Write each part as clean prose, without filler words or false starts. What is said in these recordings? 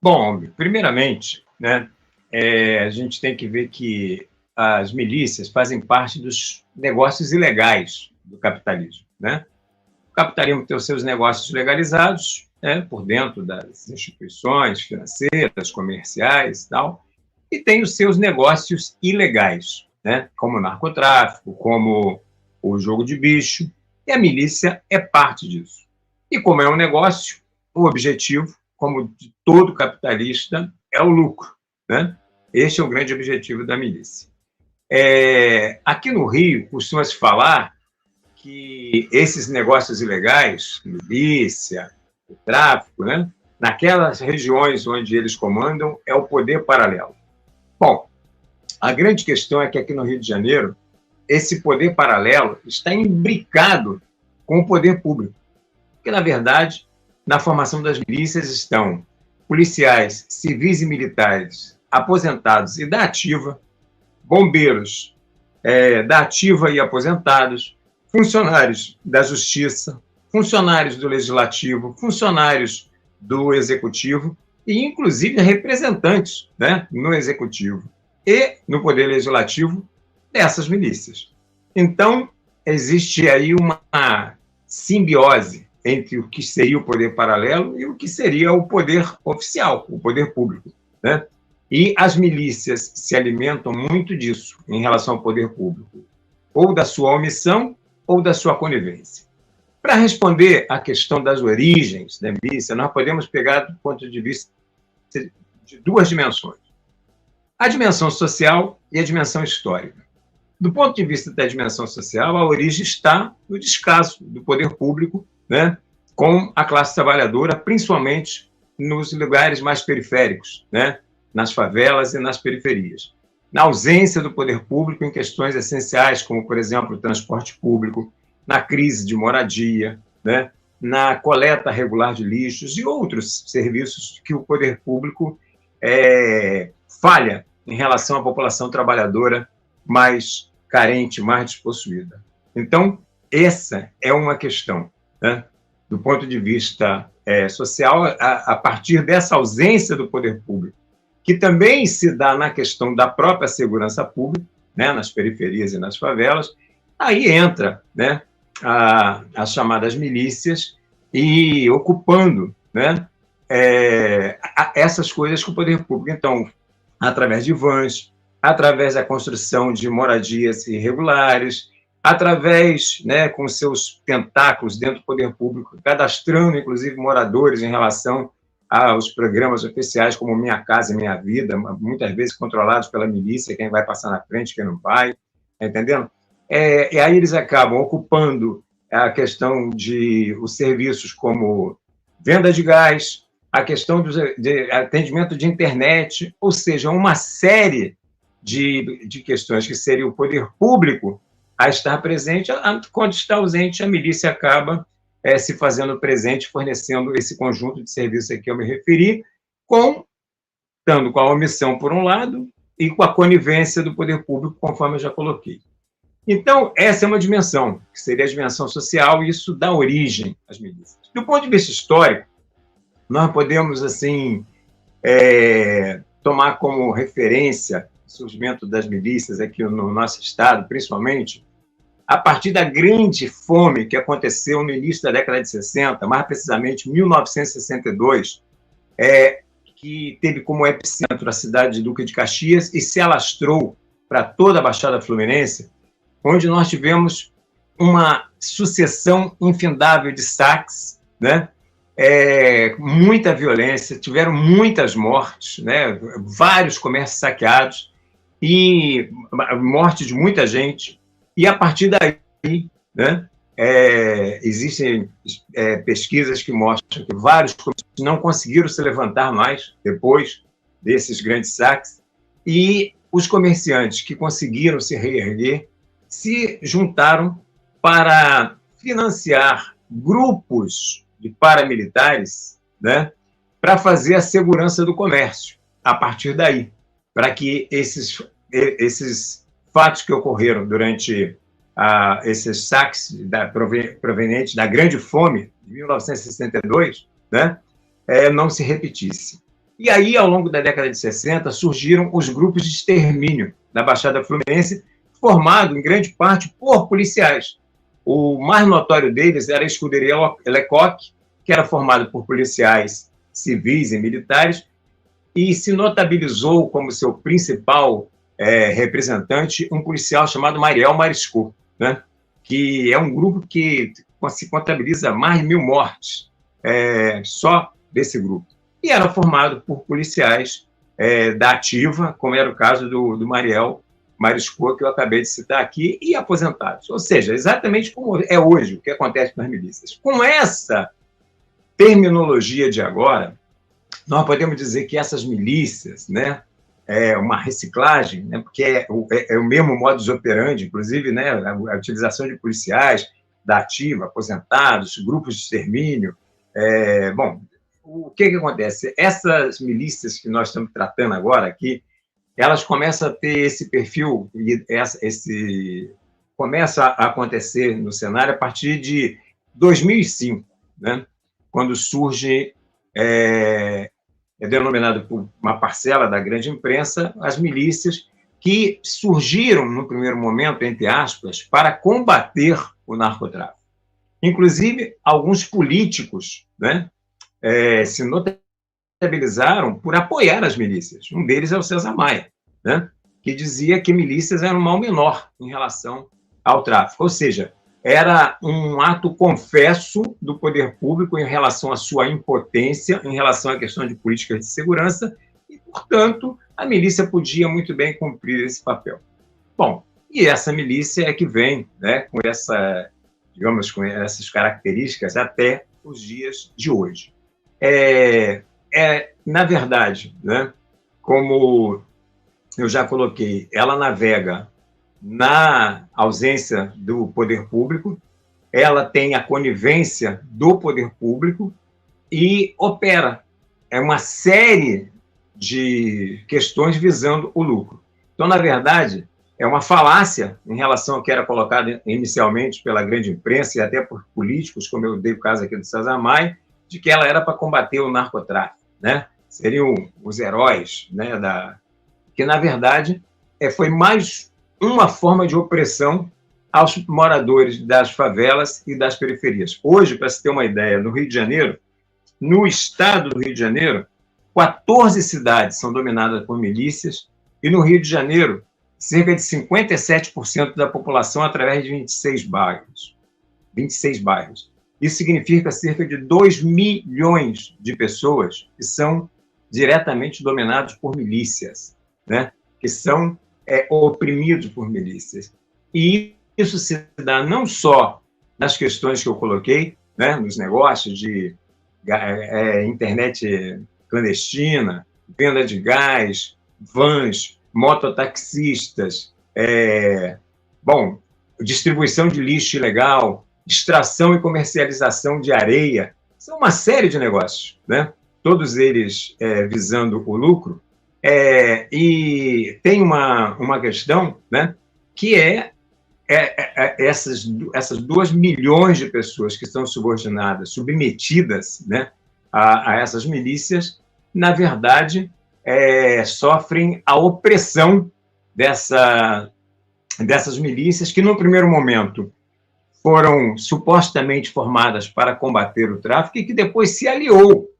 Bom, primeiramente, né, a gente tem que ver que as milícias fazem parte dos negócios ilegais do capitalismo, né? O capitalismo tem os seus negócios legalizados, né, por dentro das instituições financeiras, comerciais e tal, e tem os seus negócios ilegais, né, como o narcotráfico, como o jogo de bicho, e a milícia é parte disso. E como é um negócio, o objetivo, como de todo capitalista, é o lucro, né? Este é o grande objetivo da milícia. Aqui no Rio, costuma-se falar que esses negócios ilegais, milícia, o tráfico, né, naquelas regiões onde eles comandam, é o poder paralelo. Bom, a grande questão é que aqui no Rio de Janeiro, esse poder paralelo está imbricado com o poder público. Porque, na verdade, na formação das milícias estão policiais, civis e militares, aposentados e da ativa, bombeiros da ativa e aposentados, funcionários da Justiça, funcionários do Legislativo, funcionários do Executivo e, inclusive, representantes, né, no Executivo e no Poder Legislativo dessas milícias. Então, existe aí uma simbiose entre o que seria o poder paralelo e o que seria o poder oficial, o poder público, né? E as milícias se alimentam muito disso em relação ao poder público, ou da sua omissão ou da sua conivência. Para responder à questão das origens da milícia, nós podemos pegar do ponto de vista de duas dimensões: a dimensão social e a dimensão histórica. Do ponto de vista da dimensão social, a origem está no descaso do poder público, né, com a classe trabalhadora, principalmente nos lugares mais periféricos, né, nas favelas e nas periferias. Na ausência do poder público em questões essenciais, como, por exemplo, o transporte público, na crise de moradia, né, na coleta regular de lixos e outros serviços que o poder público falha em relação à população trabalhadora mais carente, mais despossuída. Então, essa é uma questão, né, do ponto de vista social, a partir dessa ausência do poder público, que também se dá na questão da própria segurança pública, né, nas periferias e nas favelas. Aí entra, né, as chamadas milícias e ocupando, né, essas coisas com o poder público. Então, através de vans, através da construção de moradias irregulares, através, né, com seus tentáculos dentro do poder público, cadastrando, inclusive, moradores em relação aos programas oficiais como Minha Casa e Minha Vida, muitas vezes controlados pela milícia, quem vai passar na frente, quem não vai, tá entendendo? E aí eles acabam ocupando a questão de os serviços como venda de gás, a questão de atendimento de internet, ou seja, uma série de questões que seria o poder público a estar presente, quando está ausente, a milícia acaba se fazendo presente, fornecendo esse conjunto de serviços a que eu me referi, tanto com a omissão, por um lado, e com a conivência do poder público, conforme eu já coloquei. Então, essa é uma dimensão, que seria a dimensão social, e isso dá origem às milícias. Do ponto de vista histórico, nós podemos, assim, tomar como referência o surgimento das milícias aqui no nosso estado, principalmente, a partir da grande fome que aconteceu no início da década de 60, mais precisamente 1962, que teve como epicentro a cidade de Duque de Caxias e se alastrou para toda a Baixada Fluminense, onde nós tivemos uma sucessão infindável de saques, né? Muita violência, tiveram muitas mortes, né? Vários comércios saqueados e morte de muita gente. E, a partir daí, né, existem pesquisas que mostram que vários comércios não conseguiram se levantar mais depois desses grandes saques, e os comerciantes que conseguiram se reerguer se juntaram para financiar grupos de paramilitares, né, para fazer a segurança do comércio, a partir daí, para que esses fatos que ocorreram durante esses saques provenientes da Grande Fome de 1962, né, não se repetissem. E aí, ao longo da década de 60, surgiram os grupos de extermínio da Baixada Fluminense, formado em grande parte por policiais. O mais notório deles era a Escuderia Lecoq, que era formada por policiais civis e militares, e se notabilizou como seu principal representante um policial chamado Mariel Marisco, né? Que é um grupo que se contabiliza mais de 1.000 mortes só desse grupo. E era formado por policiais da ativa, como era o caso do Mariel Marisco, que eu acabei de citar aqui, e aposentados. Ou seja, exatamente como é hoje o que acontece nas milícias. Com essa terminologia de agora, nós podemos dizer que essas milícias, né, é uma reciclagem, né, porque é o mesmo modus operandi, inclusive, né, a utilização de policiais da ativa, aposentados, grupos de extermínio. Bom, o que acontece? Essas milícias que nós estamos tratando agora aqui, elas começam a ter esse perfil, começa a acontecer no cenário a partir de 2005, né, quando surge, denominado por uma parcela da grande imprensa, as milícias que surgiram, no primeiro momento, entre aspas, para combater o narcotráfico. Inclusive, alguns políticos, né, se notabilizaram por apoiar as milícias. Um deles é o César Maia, né, que dizia que milícias eram um mal menor em relação ao tráfico. Ou seja, era um ato confesso do poder público em relação à sua impotência, em relação à questão de políticas de segurança, e, portanto, a milícia podia muito bem cumprir esse papel. Bom, e essa milícia é que vem, né, com essas características até os dias de hoje. Na verdade, né, como eu já coloquei, ela navega na ausência do poder público, ela tem a conivência do poder público e opera. É uma série de questões visando o lucro. Então, na verdade, é uma falácia em relação ao que era colocado inicialmente pela grande imprensa e até por políticos, como eu dei o caso aqui do César Maia, de que ela era para combater o narcotráfico, né? Seriam os heróis, né, que, na verdade, foi mais uma forma de opressão aos moradores das favelas e das periferias. Hoje, para se ter uma ideia, no Rio de Janeiro, no estado do Rio de Janeiro, 14 cidades são dominadas por milícias e no Rio de Janeiro, cerca de 57% da população através de 26 bairros. 26 bairros. Isso significa cerca de 2 milhões de pessoas que são diretamente dominados por milícias, né? Que são oprimidos por milícias. E isso se dá não só nas questões que eu coloquei, né, nos negócios de internet clandestina, venda de gás, vans, mototaxistas, distribuição de lixo ilegal, extração e comercialização de areia. São uma série de negócios, né? Todos eles visando o lucro. E tem uma questão, né, que essas 2 milhões de pessoas que estão subordinadas, submetidas, né, a essas milícias, na verdade, sofrem a opressão dessas milícias que, no primeiro momento, foram supostamente formadas para combater o tráfico e que depois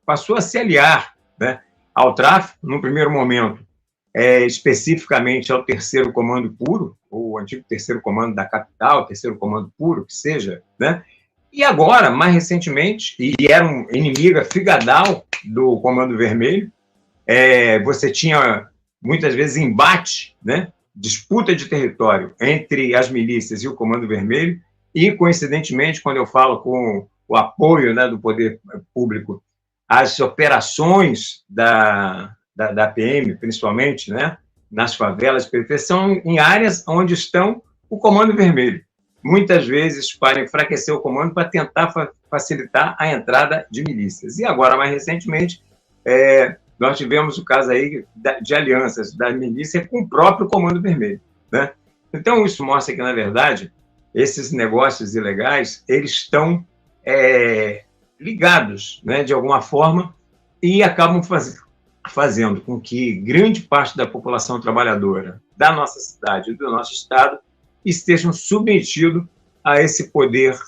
passou a se aliar, né, ao tráfico, no primeiro momento, especificamente ao Terceiro Comando Puro, ou antigo Terceiro Comando da Capital, Terceiro Comando Puro, que seja, né? E agora, mais recentemente, e era um inimiga figadal do Comando Vermelho, você tinha, muitas vezes, embate, né? Disputa de território entre as milícias e o Comando Vermelho, e, coincidentemente, quando eu falo com o apoio, né, do poder público, as operações da PM, principalmente, né, nas favelas e periferias, são em áreas onde estão o Comando Vermelho. Muitas vezes para enfraquecer o comando, para tentar facilitar a entrada de milícias. E agora, mais recentemente, nós tivemos o caso aí de alianças da milícia com o próprio Comando Vermelho, né? Então, isso mostra que, na verdade, esses negócios ilegais, eles estão ligados, né, de alguma forma, e acabam fazendo com que grande parte da população trabalhadora da nossa cidade e do nosso estado estejam submetidos a esse poder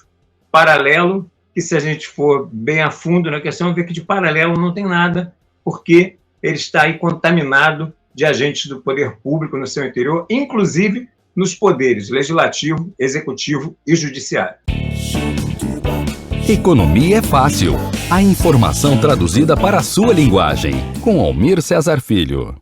paralelo, que se a gente for bem a fundo na questão, vê que de paralelo não tem nada, porque ele está aí contaminado de agentes do poder público no seu interior, inclusive nos poderes legislativo, executivo e judiciário. Economia é fácil. A informação traduzida para a sua linguagem. Com Almir Cesar Filho.